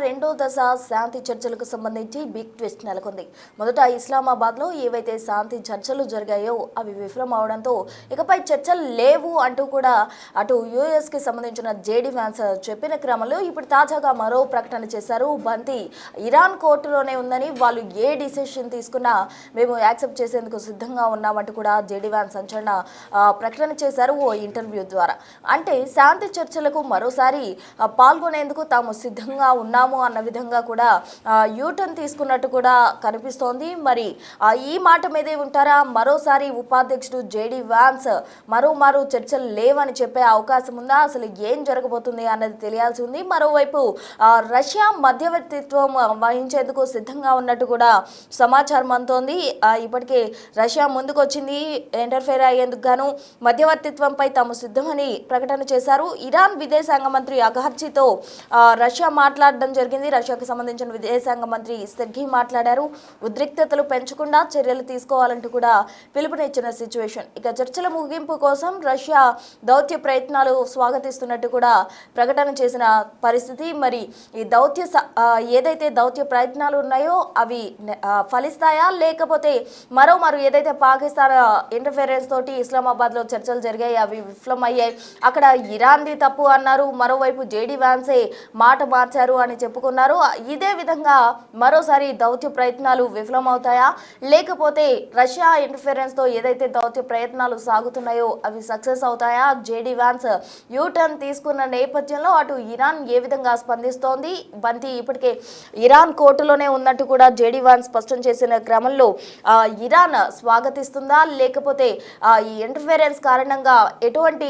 రెండో దశ శాంతి చర్చలకు సంబంధించి బిగ్ ట్విస్ట్ నెలకొంది. మొదట ఇస్లామాబాద్లో ఏవైతే శాంతి చర్చలు జరిగాయో అవి విఫలం అవడంతో ఇకపై చర్చలు లేవు అంటూ కూడా అటు యూఎస్కి సంబంధించిన జేడీ వ్యాన్స్ చెప్పిన క్రమంలో ఇప్పుడు తాజాగా మరో ప్రకటన చేశారు. బంతి ఇరాన్ కోర్టులోనే ఉందని, వాళ్ళు ఏ డిసిషన్ తీసుకున్నా మేము యాక్సెప్ట్ చేసేందుకు సిద్ధంగా ఉన్నామంటూ కూడా జేడీ వ్యాన్స్ సంచలన ప్రకటన చేశారు ఓ ఇంటర్వ్యూ ద్వారా. అంటే శాంతి చర్చలకు మరోసారి పాల్గొనేందుకు తాము సిద్ధంగా ఉన్నాము అన్న విధంగా కూడా యూటర్న్ తీసుకున్నట్టు కూడా కనిపిస్తోంది. మరి ఈ మాట మీదే ఉంటారా? మరోసారి ఉపాధ్యక్షుడు జేడీ వ్యాన్స్ మరో చర్చలు లేవని చెప్పే అవకాశం ఉందా? అసలు ఏం జరగబోతుంది అన్నది తెలియాల్సి ఉంది. మరోవైపు రష్యా మధ్యవర్తిత్వం వహించేందుకు సిద్ధంగా ఉన్నట్టు కూడా సమాచారం అందుతోంది. ఇప్పటికే రష్యా ముందుకు వచ్చింది ఇంటర్ఫేర్ అయ్యేందుకు గాను మధ్యవర్తిత్వంపై తాము సిద్ధమని ప్రకటన చేశారు. ఇరాన్ విదేశాంగ మంత్రి అగార్జీతో రష్యా మాట్లాడడం జరిగింది. రష్యాకు సంబంధించిన విదేశాంగ మంత్రి సెర్గీ మాట్లాడారు. ఉద్రిక్తతలు పెంచకుండా చర్యలు తీసుకోవాలంటూ కూడా పిలుపునిచ్చిన సిచ్యువేషన్. ఇక చర్చల ముగింపు కోసం రష్యా దౌత్య ప్రయత్నాలు స్వాగతిస్తున్నట్టు కూడా ప్రకటన చేసిన పరిస్థితి. మరి ఈ ఏదైతే దౌత్య ప్రయత్నాలు ఉన్నాయో అవి ఫలిస్తాయా, లేకపోతే మరో ఏదైతే పాకిస్తాన్ ఇంటర్ఫిరెన్స్ తోటి ఇస్లామాబాద్లో చర్చలు జరిగాయి అవి విఫలమయ్యాయి, అక్కడ ఇరాన్ది తప్పు అన్నారు, మరోవైపు జేడీ వ్యాన్సే మాట మార్చారు అని చెప్పుకున్నారు. ఇదే విధంగా మరోసారి దౌత్య ప్రయత్నాలు విఫలమవుతాయా, లేకపోతే రష్యా ఇంటర్ఫిరెన్స్ తో ఏదైతే దౌత్య ప్రయత్నాలు సాగుతున్నాయో అవి సక్సెస్ అవుతాయా? జేడీ వ్యాన్స్ యూటర్న్ తీసుకున్న నేపథ్యంలో అటు ఇరాన్ ఏ విధంగా స్పందిస్తోంది? బంతి ఇప్పటికే ఇరాన్ కోర్టులోనే ఉన్నట్టు కూడా జేడీ వ్యాన్స్ స్పష్టం చేసిన క్రమంలో ఇరాన్ స్వాగతిస్తుందా, లేకపోతే ఈ ఇంటర్ఫిరెన్స్ కారణంగా ఎటువంటి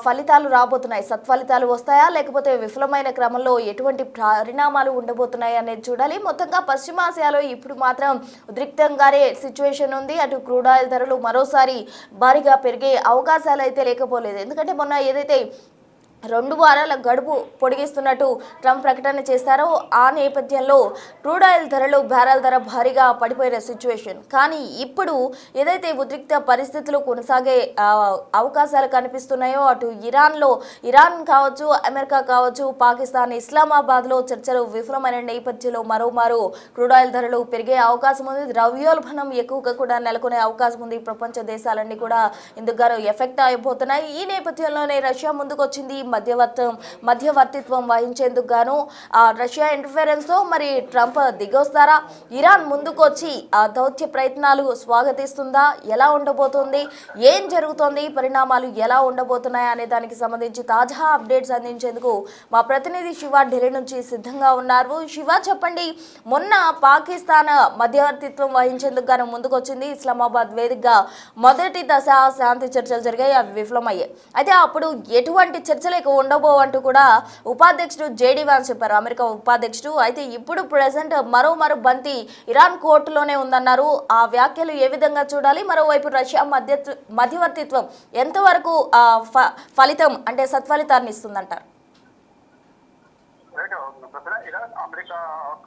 ఫలితాలు రాబోతున్నాయి, సత్ఫలితాలు వస్తాయా, లేకపోతే విఫలమైన క్రమంలో ఎటువంటి పరిణామాలు ఉండబోతున్నాయి అనేది చూడాలి. మొత్తంగా పశ్చిమాసియాలో ఇప్పుడు మాత్రం ఉద్రిక్తంగానే సిచ్యువేషన్ ఉంది. అటు క్రూడ్ ఆయిల్ ధరలు మరోసారి భారీగా పెరిగే అవకాశాలు అయితే లేకపోలేదు. ఎందుకంటే మొన్న ఏదైతే 2 వారాల గడువు పొడిగిస్తున్నట్టు ట్రంప్ ప్రకటన చేశారో ఆ నేపథ్యంలో క్రూడ్ ఆయిల్ ధరలు బ్యారెల్ ధర భారీగా పడిపోయిన సిచ్యువేషన్. కానీ ఇప్పుడు ఏదైతే ఉద్రిక్త పరిస్థితులు కొనసాగే అవకాశాలు కనిపిస్తున్నాయో అటు ఇరాన్ కావచ్చు, అమెరికా కావచ్చు, పాకిస్తాన్ ఇస్లామాబాద్లో చర్చలు విఫలమైన నేపథ్యంలో మరోమారు క్రూడ్ ఆయిల్ ధరలు పెరిగే అవకాశం ఉంది. ద్రవ్యోల్బణం ఎక్కువగా కూడా నెలకొనే అవకాశం ఉంది. ప్రపంచ దేశాలన్నీ కూడా ఇందుకు ఎఫెక్ట్ అయిపోతున్నాయి. ఈ నేపథ్యంలోనే రష్యా ముందుకు వచ్చింది మధ్యవర్తిత్వం వహించేందుకు గాను. రష్యా ఇంటర్ఫిరెన్స్ తో మరి ట్రంప్ దిగొస్తారా? ఇరాన్ ముందుకొచ్చి దౌత్య ప్రయత్నాలు స్వాగతిస్తుందా? ఎలా ఉండబోతుంది? ఏం జరుగుతోంది? పరిణామాలు ఎలా ఉండబోతున్నాయి అనే దానికి సంబంధించి తాజా అప్డేట్స్ అందించేందుకు మా ప్రతినిధి శివ ఢిల్లీ నుంచి సిద్ధంగా ఉన్నారు. శివ, చెప్పండి, మొన్న పాకిస్తాన్ మధ్యవర్తిత్వం వహించేందుకు గాను ముందుకొచ్చింది. ఇస్లామాబాద్ వేదికగా మొదటి దశ శాంతి చర్చలు జరిగాయి, అవి విఫలమయ్యాయి. అయితే అప్పుడు ఎటువంటి చర్చలు ఉండబోవంటూ కూడా ఉపాధ్యక్షుడు జేడీ వ్యాన్స్ చెప్పారు, అమెరికా ఉపాధ్యక్షుడు. అయితే ఇప్పుడు ప్రెసెంట్ మరో బంతి ఇరాన్ కోర్టులోనే ఉందన్నారు. ఆ వ్యాఖ్యలు ఏ విధంగా చూడాలి? మరోవైపు రష్యా మధ్యవర్తిత్వం ఎంతవరకు ఫలితం అంటే సత్ఫలితాన్ని ఇస్తుందంటారు? అమెరికా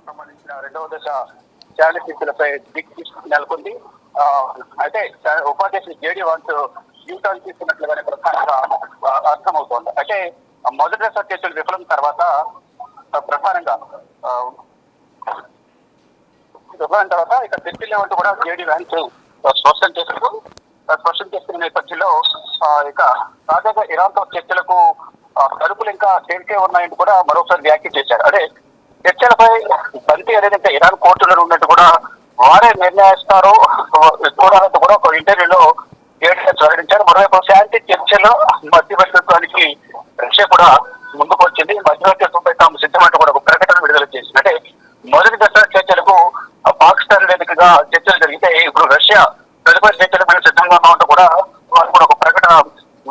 సంబంధించిన రెండవ దశ శాంతి చర్చలపై నెలకొంది. అయితే ఉపాధ్యక్షుడు జేడీ వ్యాన్స్ యూటర్న్ తీసుకున్నట్లుగానే ప్రధానంగా అర్థమవుతోంది. అయితే మొదటి దశ చర్చలు విఫలం తర్వాత ప్రధానంగా ఇక ఢిల్లీ లెవెల్ కూడా జేడీ వ్యాన్స్ స్పష్టం చేస్తున్న నేపథ్యంలో ఇక తాజాగా ఇరాన్తో చర్చలకు తలుపులు ఇంకా తెరిచే ఉన్నాయంటూ కూడా మరోసారి వ్యాఖ్య చేశారు. అదే చర్చలపై బంతి ఏదైతే ఇరాన్ కోర్టులో ఉన్నట్టు కూడా వారే నిర్ణయిస్తారు కూడా ఒక ఇంటర్వ్యూలో వెల్లడించారు. మరోవైపు శాంతి చర్చలో మధ్యవర్తిత్వానికి రష్యా కూడా ముందుకు వచ్చింది. మధ్యవర్తిత్వంపై తాము సిద్ధమంటూ కూడా ఒక ప్రకటన విడుదల చేసింది. అంటే మొదటి దశ చర్చలకు పాకిస్తాన్ వేదికగా చర్చలు జరిగితే ఇప్పుడు రష్యా తదుపరి చర్చలకు మేము సిద్ధంగా ఉన్నామంటూ కూడా వారు కూడా ఒక ప్రకటన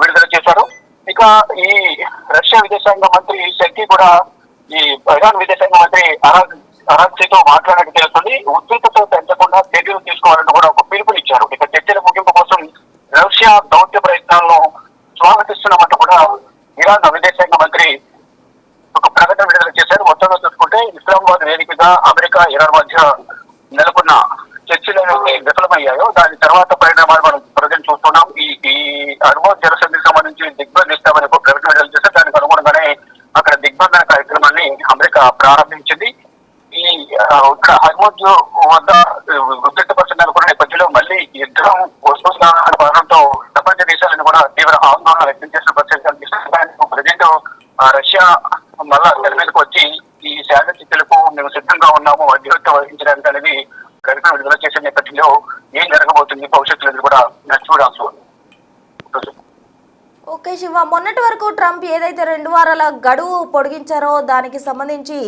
విడుదల చేశారు. ఇక ఈ రష్యా విదేశాంగ మంత్రి సెర్గీ కూడా ఈ ఇరాన్ విదేశాంగ మంత్రి అరాగ్జీతో మాట్లాడినట్టు తెలుస్తుంది. ఉద్రిక్తతో పెంచకుండా చర్యలు తీసుకోవాలంటూ కూడా ఒక పిలుపునిచ్చారు. ఇక చర్చల ముగింపు కోసం రష్యా దౌత్య ప్రయత్నాలను స్వాగతిస్తున్నామంటూ కూడా ఇరాన్ విదేశాంగ మంత్రి ఒక ప్రకటన విడుదల చేశారు. మొత్తంగా చూసుకుంటే ఇస్లామాబాద్ వేదికగా అమెరికా ఇరాన్ మధ్య నెలకొన్న చర్చలు విఫలమయ్యాయో దాని తర్వాత పరిణామాలు మనం ప్రజెంట్ చూస్తున్నాం. ఈ అనుభవ జలసంధికి సంబంధించి దిగ్బంధిస్తామని ఒక ప్రకటన విడుదల చేశారు. దానికి అనుగుణంగానే అక్కడ దిగ్బంధన కార్యక్రమాన్ని అమెరికా ప్రారంభించింది. ఈ హర్మోజ్ వద్ద ఉద్రిక్తపరిచిన అనుకున్న నేపథ్యంలో మళ్ళీ యుద్ధం వస్తుండటంతో ప్రపంచ దేశాలను కూడా తీవ్ర ఆందోళన వ్యక్తం చేసిన పరిస్థితి కనిపిస్తుంది. ప్రజెంట్ రష్యా మళ్ళా తెర మీదకి వచ్చి ఈ శాంతి చర్చలకు మేము సిద్ధంగా ఉన్నాము, అధ్యక్షత వహించడానికి అనేది ప్రకటన విడుదల చేసే నేపథ్యంలో ఏం జరగబోతుంది భవిష్యత్తులో కూడా చూడాల్సి ఉంది. ఓకే శివ, మొన్నటి వరకు ట్రంప్ ఏదైతే 2 వారాల గడువు పొడిగించారో దానికి సంబంధించి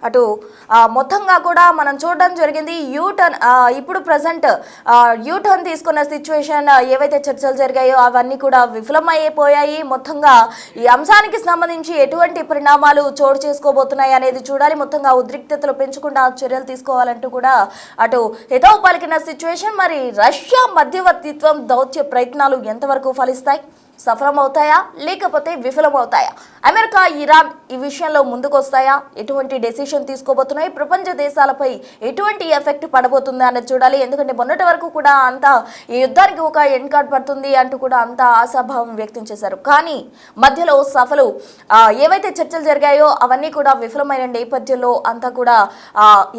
అటు మొత్తంగా కూడా మనం చూడడం జరిగింది. యూటర్న్ ఇప్పుడు ప్రజెంట్ యూటర్న్ తీసుకున్న సిచ్యువేషన్ ఏవైతే చర్చలు జరిగాయో అవన్నీ కూడా విఫలమైపోయాయి. మొత్తంగా ఈ అంశానికి సంబంధించి ఎటువంటి పరిణామాలు చోటు చేసుకోబోతున్నాయి అనేది చూడాలి. మొత్తంగా ఉద్రిక్తతలు పెంచకుండా చర్యలు తీసుకోవాలంటూ కూడా అటు హితవు పలికిన సిచ్యువేషన్. మరి రష్యా మధ్యవర్తిత్వం దౌత్య ప్రయత్నాలు ఎంతవరకు ఫలిస్తాయి? సఫలమవుతాయా లేకపోతే విఫలమవుతాయా? అమెరికా, ఇరాన్ ఈ విషయంలో ముందుకొస్తాయా? ఎటువంటి డెసిషన్ తీసుకోబోతున్నాయి? ప్రపంచ దేశాలపై ఎటువంటి ఎఫెక్ట్ పడబోతుంది అనేది చూడాలి. ఎందుకంటే మొన్నటి వరకు కూడా అంతా ఈ యుద్ధానికి ఒక ఎండ్ కార్డ్ పడుతుంది అంటూ కూడా అంతా ఆశాభావం వ్యక్తం చేశారు. కానీ మధ్యలో ఏవైతే చర్చలు జరిగాయో అవన్నీ కూడా విఫలమైన నేపథ్యంలో అంతా కూడా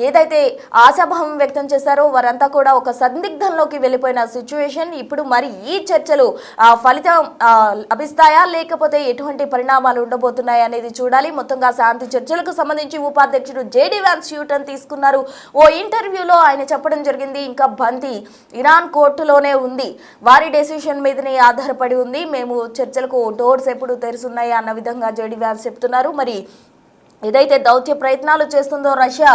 ఏదైతే ఆశాభావం వ్యక్తం చేశారో వారంతా కూడా ఒక సందిగ్ధంలోకి వెళ్ళిపోయిన సిచ్యువేషన్. ఇప్పుడు మరి ఈ చర్చలు ఫలితం లభిస్తాయా లేకపోతే ఎటువంటి పరిణామాలు ఉండబోతున్నాయి అనేది చూడాలి. మొత్తంగా శాంతి చర్చలకు సంబంధించి ఉపాధ్యక్షుడు జేడీ వ్యాన్స్ యూటర్న్ తీసుకున్నారు. ఓ ఇంటర్వ్యూలో ఆయన చెప్పడం జరిగింది, ఇంకా బంతి ఇరాన్ కోర్టులోనే ఉంది, వారి డెసిషన్ మీదనే ఆధారపడి ఉంది, మేము చర్చలకు డోర్స్ ఎప్పుడు తెరుస్తున్నాయి అన్న విధంగా జేడీ వ్యాన్స్ చెప్తున్నారు. మరి ఏదైతే దౌత్య ప్రయత్నాలు చేస్తుందో రష్యా,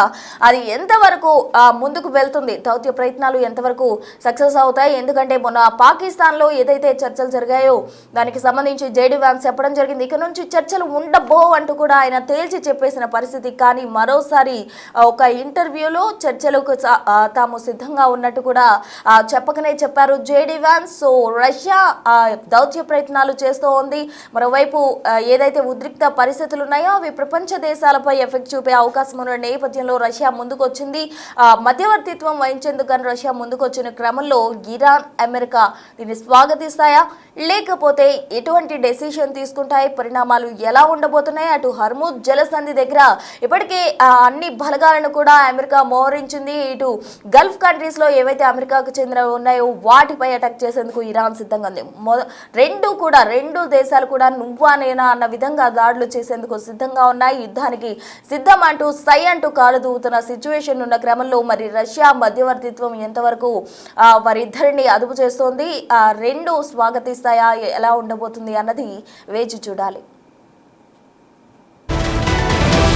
అది ఎంతవరకు ముందుకు వెళ్తుంది, దౌత్య ప్రయత్నాలు ఎంతవరకు సక్సెస్ అవుతాయి? ఎందుకంటే మొన్న పాకిస్తాన్లో ఏదైతే చర్చలు జరిగాయో దానికి సంబంధించి జేడీ వ్యాన్స్ చెప్పడం జరిగింది, ఇక నుంచి చర్చలు ఉండబో అంటూ కూడా ఆయన తేల్చి చెప్పేసిన పరిస్థితి. కానీ మరోసారి ఒక ఇంటర్వ్యూలో చర్చలకు తాము సిద్ధంగా ఉన్నట్టు కూడా చెప్పకనే చెప్పారు జేడీ వ్యాన్స్. సో రష్యా దౌత్య ప్రయత్నాలు చేస్తూ ఉంది. మరోవైపు ఏదైతే ఉద్రిక్త పరిస్థితులు ఉన్నాయో అవి ప్రపంచ దేశాలపై ఎఫెక్ట్ చూపే అవకాశం ఉన్న నేపథ్యంలో రష్యా ముందుకొచ్చింది. మధ్యవర్తిత్వం వహించేందుకు రష్యా ముందుకొచ్చిన క్రమంలో ఇరాన్, అమెరికా దీన్ని స్వాగతిస్తాయా లేకపోతే ఎటువంటి డెసిషన్ తీసుకుంటాయి? పరిణామాలు ఎలా ఉండబోతున్నాయి? అటు హర్ముజ్ జలసంధి దగ్గర ఇప్పటికే అన్ని బలగాలను కూడా అమెరికా మోహరించింది. ఇటు గల్ఫ్ కంట్రీస్ లో ఏవైతే అమెరికాకు చెందిన ఉన్నాయో వాటిపై అటాక్ చేసేందుకు ఇరాన్ సిద్ధంగా ఉంది. రెండు దేశాలు కూడా నువ్వా నేనా అన్న విధంగా దాడులు చేసేందుకు సిద్ధంగా ఉన్నాయి. యుద్ధానికి సిద్ధం అంటూ సై అంటూ కాలు దూవుతున్న సిచ్యువేషన్ ఉన్న క్రమంలో మరి రష్యా మధ్యవర్తిత్వం ఎంతవరకు వారిద్దరిని అదుపు చేస్తోంది? రెండు స్వాగతిస్తాయా? ఎలా ఉండబోతుంది అన్నది వేచి చూడాలి.